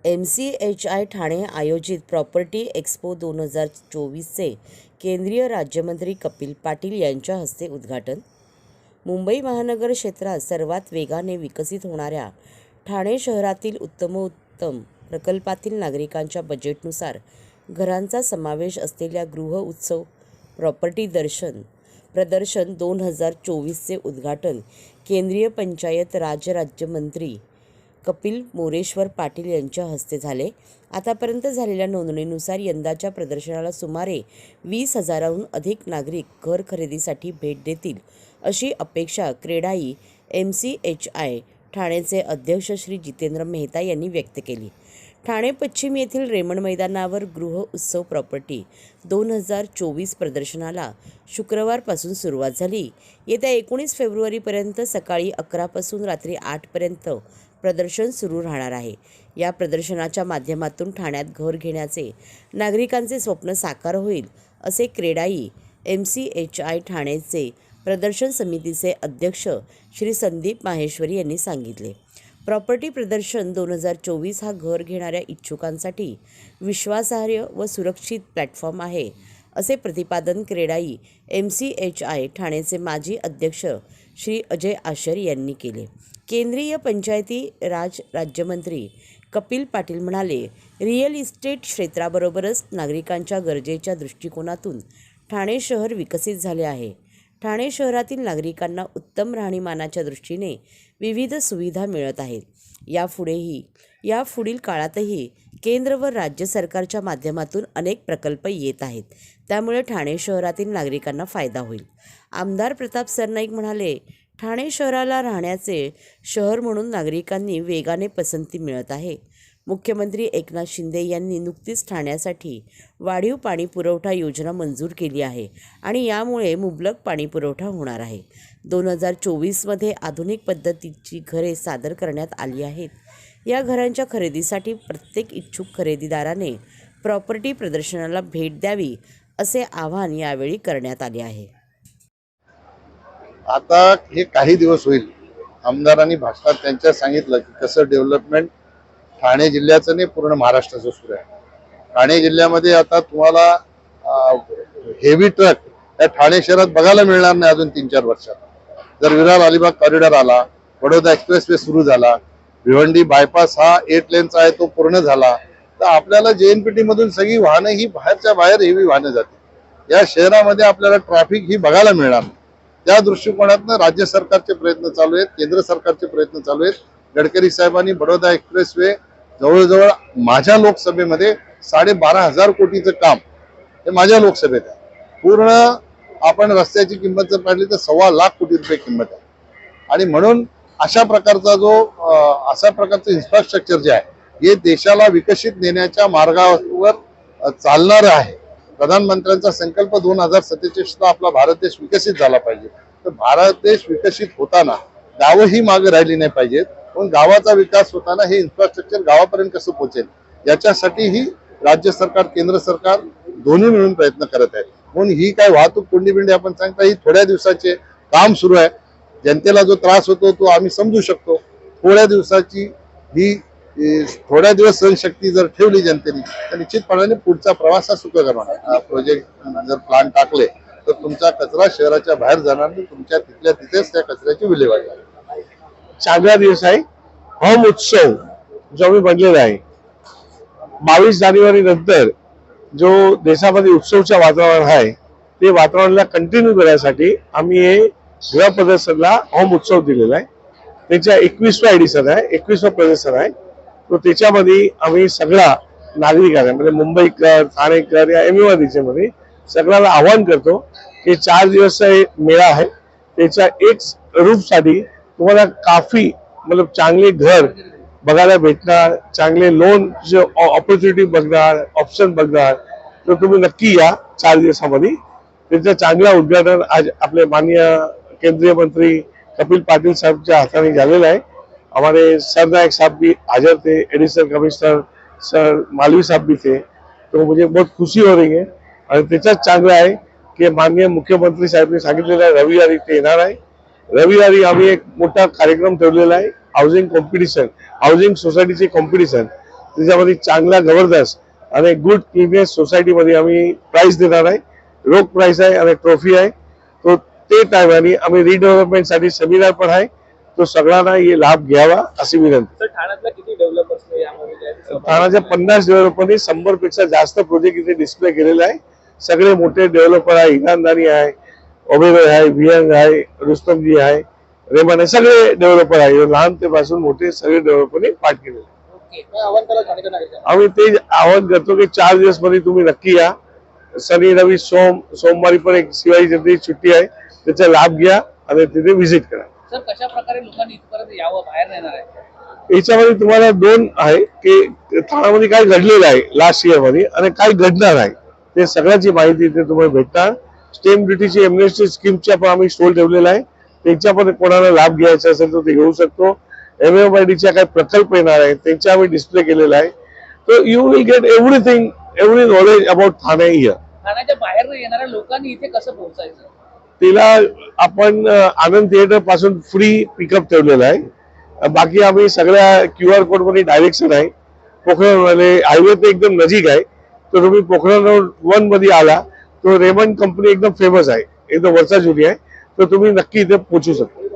MCHI Thane आयोजित property expo 2024चे केंद्रीय राज्यमंत्री कपिल पाटील यांच्या हस्ते उद्घाटन। मुंबई महानगर क्षेत्रात सर्वात वेगाने विकसित होणाऱ्या ठाणे शहरातील उत्तमोत्तम प्रकल्पातील नागरिकांच्या बजेटनुसार घरांचा समावेश असलेल्या गृह उत्सव प्रॉपर्टी प्रदर्शन 2024चे उद्घाटन केंद्रीय पंचायत राज राज्यमंत्री कपिल मोरेश्वर पाटील यांच्या हस्ते झाले। आतापर्यंत झालेल्या नोंदणीनुसार यंदाच्या प्रदर्शनाला सुमारे 20,000हून अधिक नागरिक घर खरेदीसाठी भेट देतील अशी अपेक्षा क्रेडाई MCHI ठाणेचे अध्यक्ष श्री जितेंद्र मेहता यांनी व्यक्त केली। ठाणे पश्चिम येथील रेमंड मैदानावर गृह उत्सव प्रॉपर्टी 2024 प्रदर्शनाला शुक्रवारपासून सुरुवात झाली। येत्या 19 फेब्रुवारीपर्यंत सकाळी 11 पासून रात्री 8 पर्यंत प्रदर्शन सुरू राहणार आहे। या प्रदर्शनाच्या माध्यमातून ठाण्यात घर घेण्याचे नागरिकांचे स्वप्न साकार होईल असे क्रेडाई MCHI ठाणेचे प्रदर्शन समितीचे अध्यक्ष श्री संदीप माहेश्वरी यांनी सांगितले। प्रॉपर्टी प्रदर्शन 2024 हा घर घेणाऱ्या इच्छुकांसाठी विश्वासार्ह व सुरक्षित प्लॅटफॉर्म आहे असे प्रतिपादन क्रेडाई MCHI ठाणेचे माजी अध्यक्ष श्री अजय आशर यांनी केले। केंद्रीय पंचायती राज राज्यमंत्री कपिल पाटील म्हणाले, रिअल इस्टेट क्षेत्राबरोबरच नागरिकांच्या गरजेच्या दृष्टिकोनातून ठाणे शहर विकसित झाले आहे। ठाणे शहरातील नागरिकांना उत्तम राहणीमानाच्या दृष्टीने विविध सुविधा मिळत आहेत। यापुढील काळातही केंद्र व राज्य सरकारच्या माध्यमातून अनेक प्रकल्प येत आहेत, त्यामुळे ठाणे शहरातील नागरिकांना फायदा होईल। आमदार प्रताप सरनाईक म्हणाले, ठाणे शहराला राहण्याचे शहर म्हणून नागरिकांनी वेगाने पसंती मिळत आहे। मुख्यमंत्री एकनाथ शिंदे यांनी नुकतीच ठाण्यासाठी वाढीव पाणी पुरवठा योजना मंजूर केली आहे आणि यामुळे मुबलक पाणी पुरवठा होणार आहे। 2024मध्ये आधुनिक पद्धतीची घरे सादर करण्यात आली आहेत। या घरांच्या खरेदीसाठी प्रत्येक इच्छुक खरेदीदाराने प्रॉपर्टी प्रदर्शनाला भेट द्यावी असे आवाहन यावेळी करण्यात आले आहे। आता हे काही दिवस होईल आमदारांनी भाषणात त्यांच्या सांगितलं की कसं डेव्हलपमेंट ठाणे जिल्ह्याचं नाही पूर्ण महाराष्ट्राचं सुरू आहे। ठाणे जिल्ह्यामध्ये आता तुम्हाला हेवी ट्रक या ठाणे शहरात बघायला मिळणार नाही अजून 3-4 वर्षात। जर विरार अलिबाग कॉरिडॉर आला, बडोदा एक्सप्रेसवे सुरू झाला, भिवंडी बायपास हा 8 लेनचा आहे तो पूर्ण झाला, तर आपल्याला JNPT मधून सगळी वाहनं ही बाहेरच्या बाहेर हेवी वाहनं जातील। या शहरामध्ये आपल्याला ट्रॅफिक ही बघायला मिळणार नाही। त्या दृष्टिकोनातून राज्य सरकारचे प्रयत्न चालू आहेत, केंद्र सरकारचे प्रयत्न चालू आहेत। गडकरी साहेबांनी बडोदा एक्सप्रेसवे जवळजवळ माझ्या लोकसभेमध्ये 12,500 कोटीचं काम हे माझ्या लोकसभेत आहे। पूर्ण आपण रस्त्याची किंमत जर पाहिली तर 1.25 लाख कोटी रुपये किंमत आहे। आणि म्हणून अशा प्रकारचं इन्फ्रास्ट्रक्चर जे आहे हे देशाला विकसित नेण्याच्या मार्गावर चालणारं आहे। प्रधानमंत्र्यांचा संकल्प 2047ला आपला भारत देश विकसित झाला पाहिजे। तर भारत देश विकसित होताना गावही मागे राहिली नाही पाहिजेत, पण गावाचा विकास होताना हे इन्फ्रास्ट्रक्चर गावापर्यंत कसं पोहोचेल याच्यासाठीही राज्य सरकार केंद्र सरकार दोन्ही मिळून प्रयत्न करत आहेत। म्हणून ही काय वाहतूक कोंडीबिंडी आपण सांगता ही थोड्या दिवसाचे काम सुरू आहे। जनतेला जो त्रास होतो तो आम्ही समजू शकतो। थोड्या दिवसाची ही थोड्या दिवस सहनशक्ती जर ठेवली जनतेने तर निश्चितपणाने पुढचा प्रवास हा सुखकर होणार। प्रोजेक्ट जर प्लान टाकले तर तुमचा कचरा शहराच्या बाहेर जाणार नाही, तुमच्या तिथल्या तिथेच त्या कचऱ्याची विल्हेवाट लागेल। चांगला दिवस आहे। होम उत्सव जो आम्ही बनलेला आहे 22 जानेवारी नंतर जो देशामध्ये उत्सवचं वातावरण आहे ते वातावरणाला कंटिन्यू करण्यासाठी आम्ही हे गृह प्रदर्शनला होम उत्सव दिलेला आहे। त्याच्या 21वा एडिशन आहे, 21वा प्रदर्शन आहे। तो त्याच्यामध्ये आम्ही सगळा नागरिकांना म्हणजे मुंबईकर ठाणेकर या MUIDC मध्ये सगळ्याला आवाहन करतो की 4 दिवस मेळा आहे, त्याच्या एक रूपसाठी तुम्हाला काफी मतलब चांगले घर बघायला भेटणार, चांगले लोन जे ऑपॉर्च्युनिटी बघणार, ऑप्शन बघणार, तर तुम्ही नक्की या 4 दिवसामध्ये। त्याचं चांगला उद्घाटन आज आपले माननीय केंद्रीय मंत्री कपिल पाटिल साहबच्या हाथाने झालेला आहे। हमारे सरनायक साहब भी हाजिर थे, एडिशनल कमिश्नर सर मालवी साहब भी थे, तो मुझे बहुत खुशी हो रही है। और त्याच्यात चांगलं आहे की माननीय मुख्यमंत्री साहेबांनी सांगितलेलं आहे रविवारी ते येणार आहे। रविवारी आम्ही एक मोठा कार्यक्रम ठेवलेला आहे, हाऊसिंग कॉम्पिटिशन, हाऊसिंग सोसायटीचे कॉम्पिटिशन। त्याच्यामध्ये चांगला गव्हर्नन्स आणि गुड क्लिननेस सोसायटीमध्ये आम्ही प्राइज देणार आहे. रोख प्राइस आहे आणि ट्रॉफी आहे. तो ते टायमाने आम्ही रिडेव्हलपमेंटसाठी सेमिनार पण आहे. तो सगळ्यांना हे लाभ घ्यावा अशी विनंती. सर, ठाण्यातल्या किती डेव्हलपर्स यामध्ये ठाण्याच्या 50 डेव्हलपरनी 100 पेक्षा जास्त प्रोजेक्ट इथे डिस्प्ले केलेले आहे. सगळे मोठे डेव्हलपर आहे, इनामदारी आहे, ओबेरॉय आहे, विहंग आहे, रुस्तमजी आहे, रेमान आहे, सगळे डेव्हलपर आहे. लहान ते पासून मोठे सगळे डेव्हलपरनी पार्ट केलेले आहे. काय आव्हान केलं ठाण्याच्या नागरिकांना? आम्ही ते आवाहन करतो की 4 दिवस मध्ये तुम्ही नक्की या. शनी रवी सोमवारी पण एक शिवाजी जयंती सुट्टी आहे, त्याचा लाभ घ्या आणि तिथे व्हिजिट करा. सर, कशा प्रकारे लोकांनी इथपर्यंत यावं, बाहेर येणार आहे? याच्यामध्ये तुम्हाला 2 आहे की ठाण्यामध्ये काय घडलेलं आहे लास्ट इयर मध्ये आणि काय घडणार आहे ते सगळ्याची माहिती इथे तुम्हाला भेटणार. स्टेम ड्युटीची एमनेस्टी स्कीमच्या पण आम्ही स्टॉल ठेवलेला आहे. त्यांच्या पण कोणाला लाभ घ्यायचा असेल तर ते घेऊ शकतो. MMIDच्या काही प्रकल्प येणार आहे त्यांच्या आम्ही डिस्प्ले केलेला आहे. तर you will get everything, every knowledge about Thane here. ठाण्याच्या बाहेर येणाऱ्या लोकांनी इथे कसं पोहोचायचं? तिला आपण आनंद थिएटर पासून फ्री पिकअप ठेवलेलं आहे. बाकी आम्ही सगळ्या QR कोड मध्ये डायरेक्शन आहे. पोखरण हायवे ते एकदम नजीक आहे. तर तुम्ही पोखरण रोड 1 मध्ये आला तो रेमंड कंपनी एकदम फेमस आहे, एकदम वर्षा जुनी आहे. तर तुम्ही नक्की इथे पोहोचू शकता.